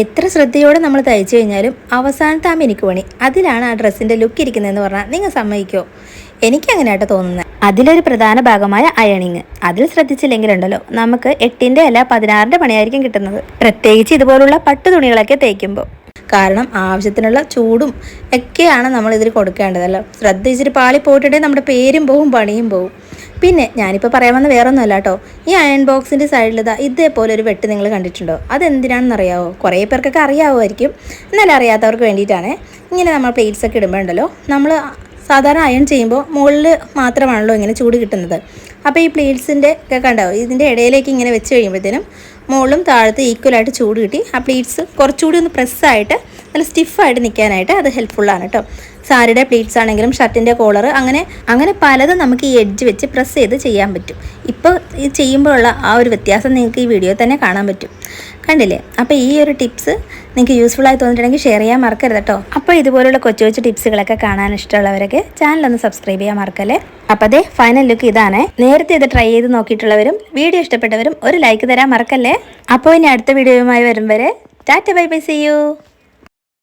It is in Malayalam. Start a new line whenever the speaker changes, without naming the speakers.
എത്ര ശ്രദ്ധയോടെ നമ്മൾ തയ്ച്ചു കഴിഞ്ഞാലും അവസാനത്തെ ആ മിനുക്ക് പണി അതിലാണ് ആ ഡ്രസ്സിൻ്റെ ലുക്ക് ഇരിക്കുന്നതെന്ന് പറഞ്ഞാൽ നിങ്ങൾ സമ്മതിക്കോ? എനിക്കങ്ങനെയായിട്ട് തോന്നുന്നത്. അതിലൊരു പ്രധാന ഭാഗമായ അയണിങ്, അതിൽ ശ്രദ്ധിച്ചില്ലെങ്കിലുണ്ടല്ലോ നമുക്ക് 8ന്റെ അല്ല 16ന്റെ പണിയായിരിക്കും കിട്ടുന്നത്, പ്രത്യേകിച്ച് ഇതുപോലുള്ള പട്ടു തുണികളൊക്കെ തേക്കുമ്പോൾ. കാരണം ആവശ്യത്തിനുള്ള ചൂടും ഒക്കെയാണ് നമ്മൾ ഇതിൽ കൊടുക്കേണ്ടതല്ലോ. ശ്രദ്ധിച്ചിട്ട് പാളി പോയിട്ടുണ്ടെങ്കിൽ നമ്മുടെ പേരും പോവും പണിയും പോവും. പിന്നെ ഞാനിപ്പോൾ പറയാൻ വന്ന വേറെ ഒന്നുമല്ല കേട്ടോ, ഈ അയൺ ബോക്സിൻ്റെ സൈഡിൽ ഇതേപോലെ ഒരു വെട്ട് നിങ്ങൾ കണ്ടിട്ടുണ്ടോ? അതെന്തിനാണെന്ന് അറിയാവോ? കുറേ പേർക്കൊക്കെ അറിയാവുമായിരിക്കും, എന്നാലും അറിയാത്തവർക്ക് വേണ്ടിയിട്ടാണ്. ഇങ്ങനെ നമ്മൾ പ്ലേറ്റ്സ് ഒക്കെ ഇടുമ്പോഴുണ്ടല്ലോ, നമ്മൾ സാധാരണ അയൺ ചെയ്യുമ്പോൾ മുകളിൽ മാത്രമാണല്ലോ ഇങ്ങനെ ചൂട് കിട്ടുന്നത്. അപ്പോൾ ഈ പ്ലേറ്റ്സിൻ്റെ ഒക്കെ കണ്ടാവും, ഇതിൻ്റെ ഇടയിലേക്ക് ഇങ്ങനെ വെച്ച് കഴിയുമ്പോഴത്തേനും മുകളിലും താഴത്ത് ഈക്വലായിട്ട് ചൂട് കിട്ടി ആ പ്ലേറ്റ്സ് കുറച്ചുകൂടി ഒന്ന് പ്രസ്സായിട്ട് നല്ല സ്റ്റിഫായിട്ട് നിൽക്കാനായിട്ട് അത് ഹെൽപ്ഫുള്ളാണ് കേട്ടോ. സാരിയുടെ പ്ലേറ്റ്സ് ആണെങ്കിലും ഷർട്ടിൻ്റെ കോളർ അങ്ങനെ പലതും നമുക്ക് ഈ എഡ്ജ് വെച്ച് പ്രസ് ചെയ്ത് ചെയ്യാൻ പറ്റും. ഇപ്പോൾ ഈ ചെയ്യുമ്പോഴുള്ള ആ ഒരു വ്യത്യാസം നിങ്ങൾക്ക് ഈ വീഡിയോയിൽ തന്നെ കാണാൻ പറ്റും. കണ്ടില്ലേ? അപ്പോൾ ഈ ഒരു ടിപ്സ് നിങ്ങൾക്ക് യൂസ്ഫുള്ളായി തോന്നിയിട്ടുണ്ടെങ്കിൽ ഷെയർ ചെയ്യാൻ മറക്കരുത് കേട്ടോ. അപ്പോൾ ഇതുപോലുള്ള കൊച്ചു കൊച്ചു ടിപ്സുകളൊക്കെ കാണാൻ ഇഷ്ടമുള്ളവരൊക്കെ ചാനലൊന്ന് സബ്സ്ക്രൈബ് ചെയ്യാൻ മറക്കല്ലേ. അപ്പോൾ അതേ ഫൈനൽ ലുക്ക് ഇതാണ്. നേരത്തെ ഇത് ട്രൈ ചെയ്ത് നോക്കിയിട്ടുള്ളവരും വീഡിയോ ഇഷ്ടപ്പെട്ടവരും ഒരു ലൈക്ക് തരാൻ മറക്കല്ലേ. അപ്പോൾ ഇനി അടുത്ത വീഡിയോയുമായി വരും വരെ ടാറ്റ ബൈ ബൈ, സീ യു.